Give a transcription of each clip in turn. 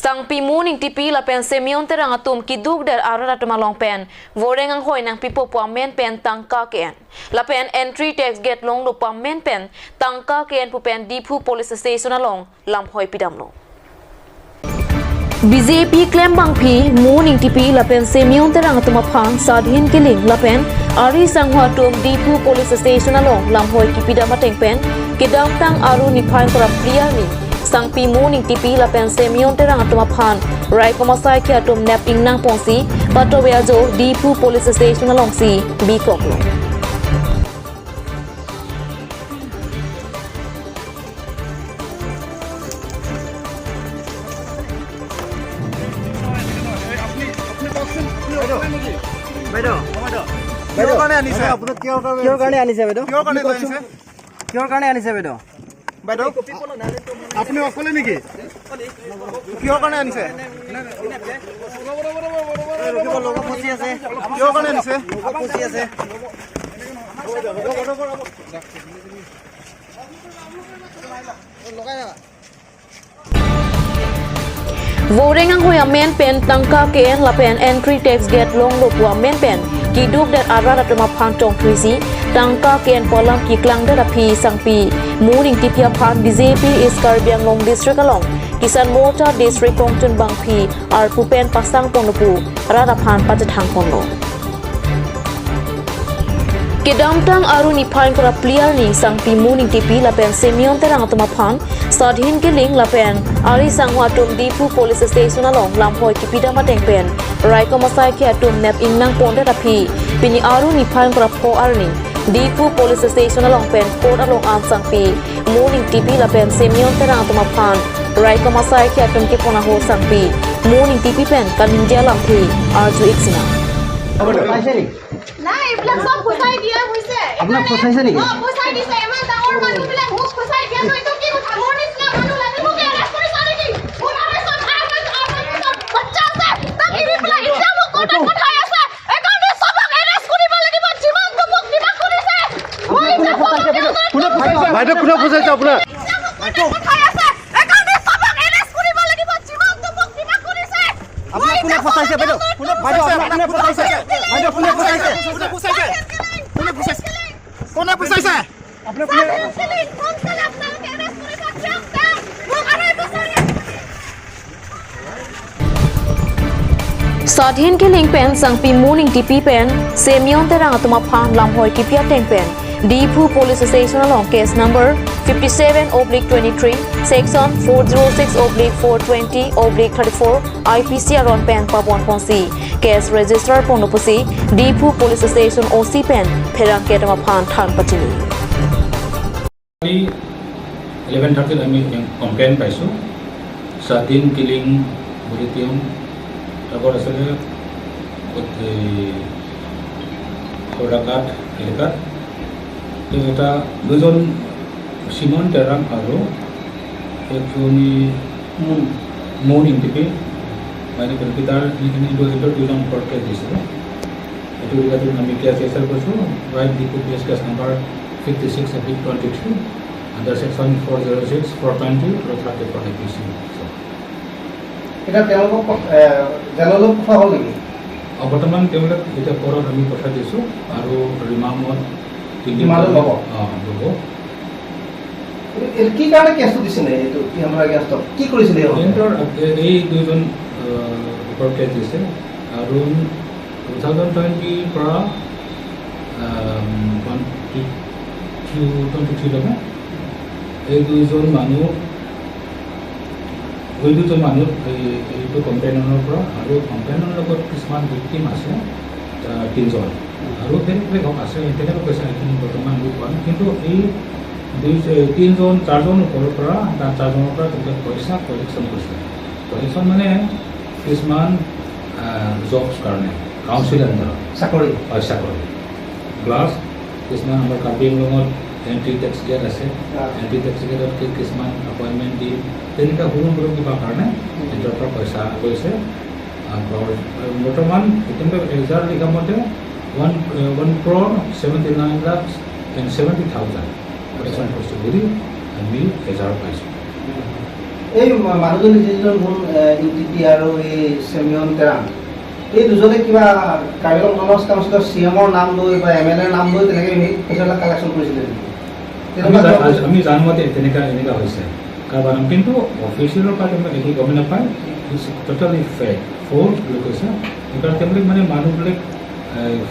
Sangpi Moon Engtipi lapen Semion Terang atum kiduk dar arara tumalong pen voreng ang hoy nang pipo puang men pen tangka ken lapen entry tax gate long lo pam men pen tangka ken pu pen dipu police station along lam hoy pidamlo BJP claim bangpi Moon Engtipi lapen Semion Terang atum aphang sadhin killing lapen ari sanghwa tum dipu police station along lam hoy kipidama teng pen kidam tang aru nipain kora priya ni Sangpi Moon Engtipi lapen Semion Terang atum aphan rai komasai ki atum nap ingnang pongsi patowea jo dipu police station along si bikoklo কিহৰ কাৰণে আনিছে আপোনাক কিহৰ কাৰণে আনিছে বাইদেউ কিহৰ কাৰণে আনিছে বাইদেউ বাইদেউ আপুনি অকলে নেকি কিহৰ কাৰণে আনিছে ফচি আছে কিহৰ কাৰণে আনিছে ফচি আছে Voreng ang hoy amen pen tangka ken lapen entry tax gate long lo pu amen pen kiduk dat arara tuma phang tong twisi tangka ken polam ki klang da phi Sangpi Moon Engtipi aphan BJP is Karbiang Long district along Kisan Morcha district Kongtun bangphi ar pu pen pasang pongpu arara phan pajathang ponglo Kedamtang aru nipain kora player ni Sangpi Moon Engtipi lapen Semion Terang atum aphan sadhin kiling lapen ari sanghwa tum dipu police station along lamhoi kipidama tengpen rai komasai ki atum nap ingnang ponda rapi pini aru nipain kora pho arni dipu police station along pen court along an Sangpi Moon Engtipi lapen Semion Terang atum aphan rai komasai ki atum ki pona ho Sangpi Moon Engtipi pen kanindia lamthi arju iksina নাই এইবিলাক সব ফসাই দিয়া হৈছে আপোনাক ফচাইছে নেকি ফসাই দিছে ইমান ডাঙৰ মানুহবিলাক মোক ফসাই দিয়া নয়তো কি কথা মোৰ নিচিনা মানুহ লাগে মোক এৰেষ্ট কৰিছা নেকি মোৰ আৰু সব বাচ্চা আছে তাক এৰি পেলাই এতিয়া মোক কোৰ্টত পঠাই আছে এইকাৰণে সবক এৰেষ্ট কৰিব লাগিব যিমানটো মোক কিবা কৰিছে মই বাইদেউ কোনে ফচাইছে আপোনাক পঠাই আছে এইকাৰণে সবক এৰেষ্ট কৰিব লাগিব যিমানটো মোক কিবা কৰিছে আপোনাক কোনে ফচাইছে বাইদেউ বাইদেউ আপোনাক কোনে ফচাইছে বাইদেউ কোনে ফচাইছে কোনে ফচাইছে আপুনি Sadhin kiling pen Sangpi Moon Engtipi pen Semion Terang atum aphang lamhoi kipia teng pen Dipu police station along case number 57/23 section 406/420/34 IPC aron pen pabon ponsi case register ponopusi Dipu police station OC pen pherang ketam aphan than pachini 11:30 আমি complain পাইছোঁ Sadhin killing bulitium তারপর আসলে কোড়াঘাট এলাকাত এটা দুজন Simon তেরাং আৰু একজনী মুন এংটিপি মানে computer যিখিনি দুজন পৰ্টে দিছিলে এইটো ৰিগাৰ্ডিং আমি কেছ ৰেজিষ্টাৰ কৰিছোঁ ৰাইট ডিপু case case number 56/23 under section 406 420 আৰু 34 IPC এটা তেওঁলোকক জেললৈ পঠোৱা হ'ল নেকি বৰ্তমান তেওঁলোক এতিয়া পৰত আমি পঠাই দিছোঁ আৰু ৰিমাণ্ডত ল'ব কি কাৰণে কেছটো দিছিলে এইটো কি কৰিছিলে এই দুজন ওপৰত কেছ দিছে আৰু 2020 পৰা 23 এই দুজন মানুহ এইটো কমপ্লেইনৰ পৰা আৰু কমপ্লেইনৰ লগত কিছুমান ভিক্টিম আছে 3জন আৰু বেলেগ আছে তেনেকৈ কৈছে সেইখিনি বৰ্তমান লোক পোৱা কিন্তু এই 4জন ওপৰৰ পৰা তাৰ 4জনৰ পৰা তেওঁলোকে পইচা কালেকশ্যন কৰিছে কালেকশ্যন মানে কিছুমান জবছ কাৰণে কাউন্সিল আণ্ডাৰত চাকৰি প্লাছ কিছুমান আমাৰ কাৰ্বি আংলঙত এণ্ট্ৰি টেক্স গেট আছে এণ্ট্ৰি টেক্স গেটত কিছুমান এপইণ্টমেণ্ট দি তেনেকুৱা সৰু সৰু কিবা কাৰণে সিহঁতৰ পৰা পইচা লৈছে বৰ্তমান ৰিজাল্ট লিখা মতে 1,79,70,000 কালেকশ্যন কৰিছোঁ বুলি আমি ৰিজাল্ট পাইছোঁ এই মানুহজনী যিজন মুন এনটিপি আৰু এই চেমিয়ন তেৰাং এই দুজনে কিবা কাৰ্বি আংলং অট'নমাছ কাউন্সিলৰ চিএমৰ নাম লৈ বা এমএলএৰ নাম লৈ তেনেকৈ পইচাবিলাক কালেকশ্যন কৰিছিলে আমি জানো মতে তেনেকুৱা হৈছে কাৰণ কিন্তু অফিচিয়েলৰ পৰা তেওঁলোকে একো গম নাপায় ট'টেলি ফেক ফ'ল্ছ বুলি কৈছে সেইকাৰণে তেওঁলোকে মানে মানুহবিলাক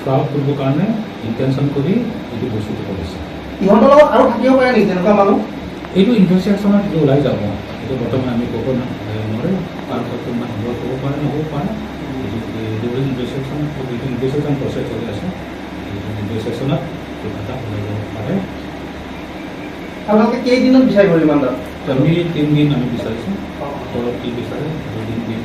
ফ্ৰড কৰিবৰ কাৰণে ইণ্টেনশ্যন কৰি এইটো বস্তুটো কৰিছে ইহঁতৰ লগত আৰু থাকিব পাৰে নেকি তেনেকুৱা মানুহ এইটো ইনভেষ্টিগেশ্যনত এইটো ওলাই যাব এইটো বৰ্তমান আমি ক'ব নোৱাৰে তাৰ ক্ষেত্ৰত মানুহ ক'ব পাৰে নহ'ব পাৰে এইটো ইনভেষ্টিগেশ্যন প্ৰচেছ চলি আছে ইনভেষ্টিগেশ্যনত কিবা এটা ওলাই যাব পাৰে আপোনালোকে কেইদিনত বিচাৰিব ৰিমাণ্ডত আমি 3 দিন আমি বিচাৰিছোঁ কি বিচাৰে 2 দিন